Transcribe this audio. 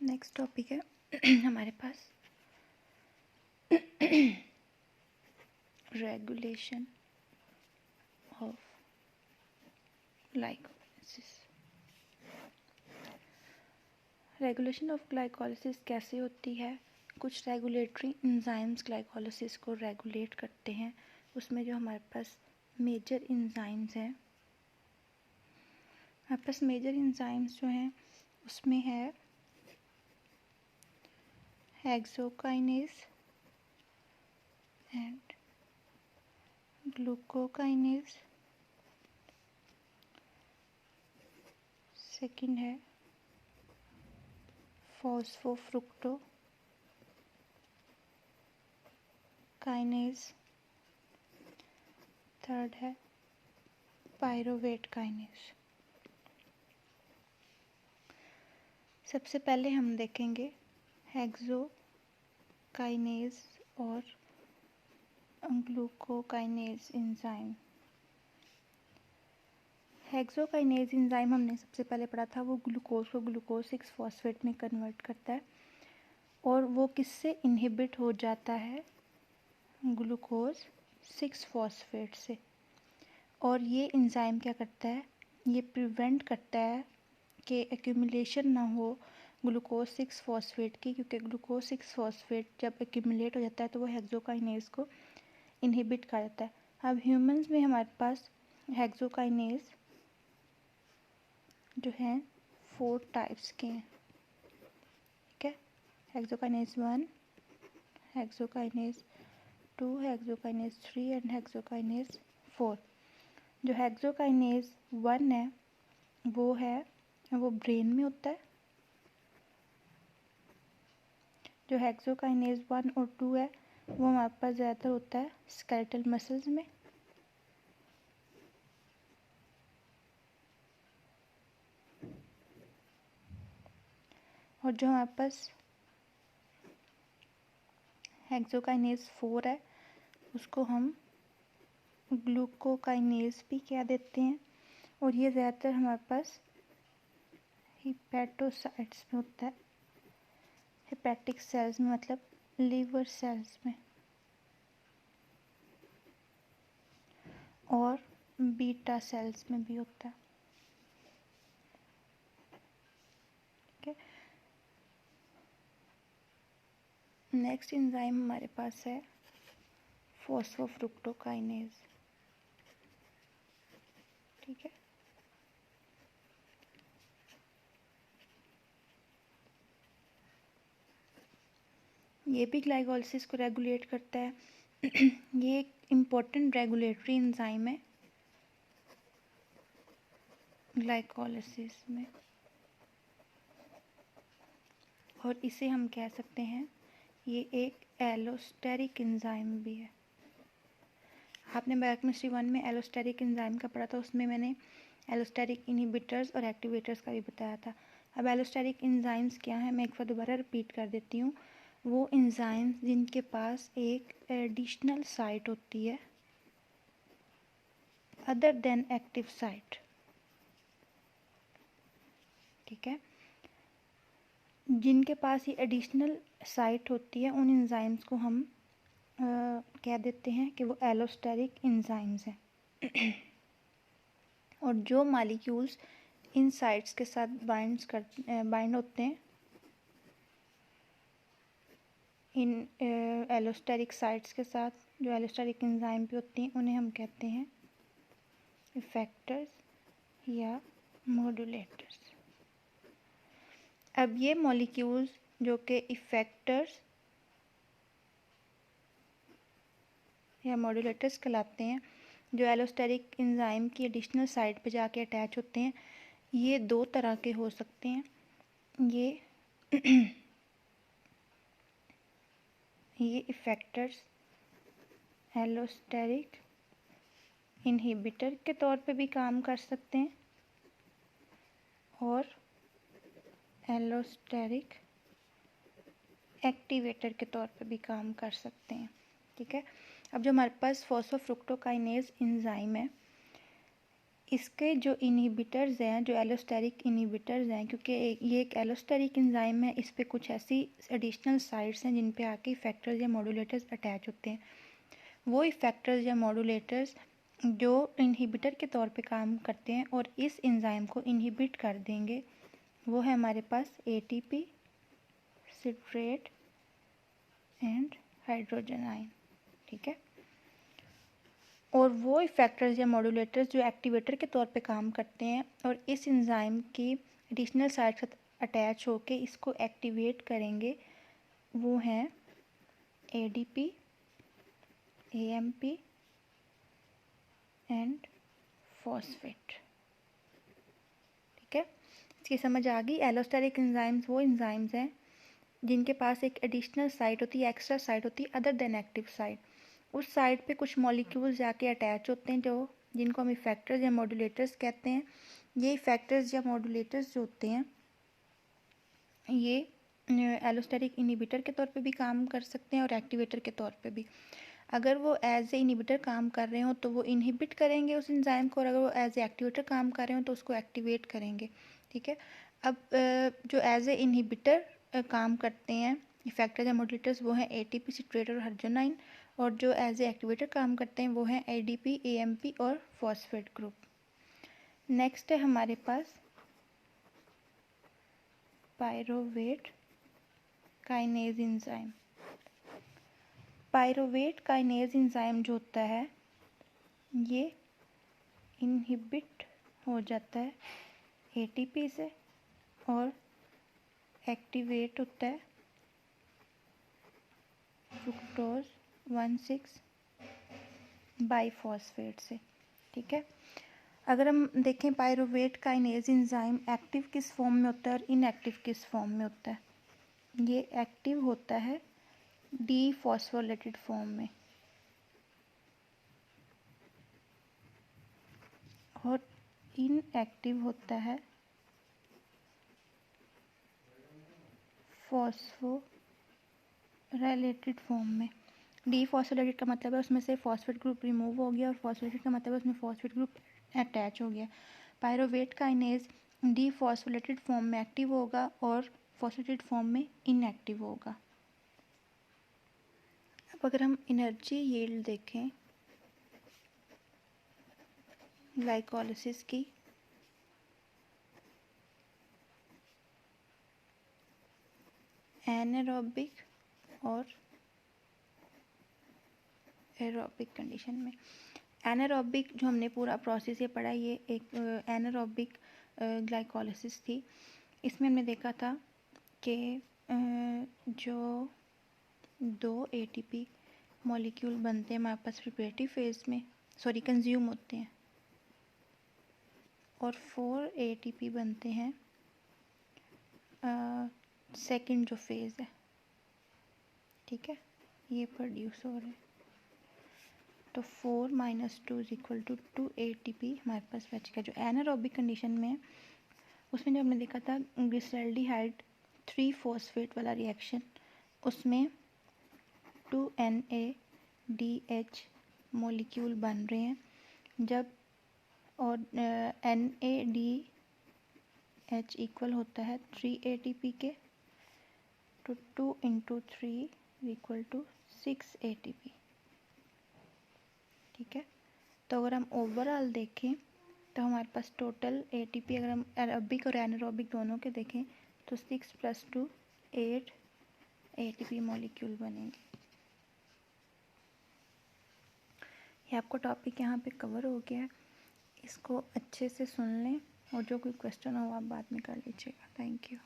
Next topic है हमारे पास regulation of glycolysis. Regulation of glycolysis कैसे होती है? कुछ रेगुलेटरी एंजाइम्स ग्लाइकोलिसिस को रेगुलेट करते हैं। उसमें जो हमारे पास मेजर एंजाइम्स हैं, हमारे पास मेजर एंजाइम्स जो हैं उसमें है हेक्सोकाइनेज एंड ग्लूकोकाइनेज। सेकंड है फॉस्फोफ्रुक्टोकाइनेज। थर्ड है पायरोवेट काइनेज। सबसे पहले हम देखेंगे हेक्सोकाइनेज और ग्लूकोकाइनेज एंजाइम। हेक्सोकाइनेज एंजाइम हमने सबसे पहले पढ़ा था, वो ग्लूकोज को ग्लूकोज 6 फॉस्फेट में कन्वर्ट करता है और वो किससे इनहिबिट हो जाता है? ग्लूकोज 6 फॉस्फेट से। और ये एंजाइम क्या करता है? ये प्रिवेंट करता है कि एक्यूमुलेशन ना हो ग्लूकोज 6 फॉस्फेट की, क्योंकि ग्लूकोज 6 फॉस्फेट जब एक्यूमुलेट हो जाता है तो वो हेक्सोकाइनेज को इनहिबिट कर देता है। अब ह्यूमंस में हमारे पास हेक्सोकाइनेज जो हैं 4 टाइप्स के हैं, ठीक है। Hexokinase 1, hexokinase 2, hexokinase 3 and hexokinase 4। जो हेक्सोकाइनेज 1 है वो ब्रेन में होता है। जो हेक्सोकाइनेज 1 और 2 है वो हमारे पास ज़्यादातर होता है स्केलेटल मसल्स में। और जो हमारे पास हेक्सोकाइनेज 4 है उसको हम ग्लूकोकाइनेज भी कह देते हैं। और ये ज़्यादातर हमारे पास हिपैटोसाइट्स में होता है, हेपेटिक सेल्स में, मतलब लीवर सेल्स में, और बीटा सेल्स में भी होता है, ठीक है। नेक्स्ट एंजाइम हमारे पास है फॉस्फोफ्रुक्टोकाइनेज, ठीक है। ये भी ग्लाइकोलिसिस को रेगुलेट करता है। ये एक इम्पोर्टेंट रेगुलेटरी एंजाइम है ग्लाइकोलिसिस में, और इसे हम कह सकते हैं ये एक एलोस्टेरिक एंजाइम भी है। आपने बायोकेमिस्ट्री 1 में एलोस्टेरिक एंजाइम का पढ़ा था, उसमें मैंने एलोस्टेरिक इनहिबिटर्स और एक्टिवेटर्स का भी बताया था। अब एलोस्टेरिक एंजाइम्स क्या हैं, मैं एक बार दोबारा रिपीट कर देती हूँ। वो एंजाइम्स जिनके पास एक एडिशनल साइट होती है अदर देन एक्टिव साइट, ठीक है। जिनके पास ये एडिशनल साइट होती है उन एंजाइम्स को हम कह देते हैं कि वो एलोस्टेरिक एंजाइम्स हैं। और जो मॉलिक्यूल्स इन साइट्स के साथ बाइंड होते हैं, इन एलोस्टेरिक साइट्स के साथ जो एलोस्टेरिक एंजाइम पे होती हैं, उन्हें हम कहते हैं इफेक्टर्स या मॉड्यूलेटर्स। अब ये मॉलिक्यूल्स जो कि इफेक्टर्स या मॉड्यूलेटर्स कहलाते हैं, जो एलोस्टेरिक एंजाइम की एडिशनल साइट पे जाके अटैच होते हैं, ये 2 तरह के हो सकते हैं। ये इफेक्टर्स एलोस्टेरिक इनहिबिटर के तौर पे भी काम कर सकते हैं और एलोस्टेरिक एक्टिवेटर के तौर पे भी काम कर सकते हैं, ठीक है। अब जो हमारे पास फॉस्फोफ्रुक्टोकाइनेज एंजाइम है, इसके जो इनहिबिटर्स हैं, जो एलोस्टेरिक इनहिबिटर्स हैं, क्योंकि ये एक एलोस्टेरिक एंजाइम है, इस पे कुछ ऐसी एडिशनल साइट्स हैं जिन पे आके इफेक्टर्स या मॉड्यूलेटर्स अटैच होते हैं। वो इफेक्टर्स या मॉड्यूलेटर्स जो इनहिबिटर के तौर पे काम करते हैं और इस एंजाइम को इनहिबिट कर देंगे, वो है हमारे पास ATP, citrate and hydrogen ion. ठीक है। और वो इफेक्टर्स या मॉड्यूलेटर्स जो एक्टिवेटर के तौर पे काम करते हैं और इस एंजाइम की एडिशनल साइट साथ अटैच होके इसको एक्टिवेट करेंगे, वो हैं ADP, AMP एंड फॉस्फेट। ठीक है, इसकी समझ आ गई। एलोस्टेरिक एंजाइम्स वो एंजाइम्स हैं जिनके पास एक एडिशनल साइट होती है, एक्स्ट्रा साइट होती है अदर देन एक्टिव साइट। उस साइट पे कुछ मॉलिक्यूल्स जाके अटैच होते हैं जो जिनको हम इफेक्टर्स या मॉड्यूलेटर्स कहते हैं। ये इफेक्टर्स या मॉड्यूलेटर्स जो होते हैं ये एलोस्टेरिक इनहिबिटर के तौर पे भी काम कर सकते हैं और एक्टिवेटर के तौर पे भी। अगर वो एज ए इनहिबिटर काम कर रहे हो तो वो इनहिबिट करेंगे उस एंजाइम को, और अगर वो एज ए एक्टिवेटर काम कर रहे हो तो उसको एक्टिवेट करेंगे। ठीक है। अब जो एज ए इनहिबिटर काम करते हैं इफेक्टर्स या मॉड्यूलेटर्स वो हैं ATP, सिट्रेट और हाइड्रोजन आयन, और जो एज ए एक्टिवेटर काम करते हैं वो हैं ADP, AMP और फॉस्फेट ग्रुप। नेक्स्ट है हमारे पास pyruvate kinase enzyme. Pyruvate kinase enzyme जो होता है ये इनहिबिट हो जाता है ATP से और एक्टिवेट होता है फ्रुक्टोज 1,6 बाईफॉस्फेट से। ठीक है। अगर हम देखें पायरोवेट काइनेज एंजाइम एक्टिव किस फॉर्म में होता है और इनएक्टिव किस फॉर्म में होता है, ये एक्टिव होता है डीफॉस्फोलेटेड फॉर्म में और इनएक्टिव होता है फॉस्फोराइलेटेड फॉर्म में। डीफॉस्फोलेटेड का मतलब है उसमें से फॉस्फेट ग्रुप रिमूव हो गया और फॉस्फोलेटेड का मतलब है उसमें फॉस्फेट ग्रुप अटैच हो गया। पायरोवेट काइनेज डीफॉस्फोलेटेड फॉर्म में एक्टिव होगा और फॉस्फेटेड फॉर्म में इनएक्टिव होगा। अब अगर हम एनर्जी यील्ड देखें ग्लाइकोलिसिस की, एनारोबिक और एरोबिक कंडीशन में। एनारोबिक जो हमने पूरा प्रोसेस ये पढ़ा, ये एक एनारोबिक ग्लाइकोलिसिस थी। इसमें हमने देखा था कि जो 2 ATP मॉलिक्यूल बनते हैं हमारे पास प्रिपरेटिव फेज में, कंज्यूम होते हैं, और 4 ATP बनते हैं सेकंड जो फेज है। ठीक है, ये प्रोड्यूस हो रहे हैं, तो 4 - 2 = 2 ATP हमारे पास बच गया। जो एनारोबिक कंडीशन में उसमें जो हमने देखा था ग्लिसरॉल्डिहाइड 3 फॉस्फेट वाला रिएक्शन, उसमें 2 NADH मॉलिक्यूल बन रहे हैं जब, और NADH इक्वल होता है 3 ATP के, तो 2 × 3 = 6 ATP। ठीक है। तो अगर हम ओवरऑल देखें तो हमारे पास टोटल ATP अगर हम एरोबिक और एनारोबिक दोनों के देखें तो 6 + 2 8 ATP मॉलिक्यूल बनेंगे। ये आपको टॉपिक यहाँ पे कवर हो गया है, इसको अच्छे से सुन लें और जो कोई क्वेश्चन हो आप बाद में कर लीजिएगा। Thank you.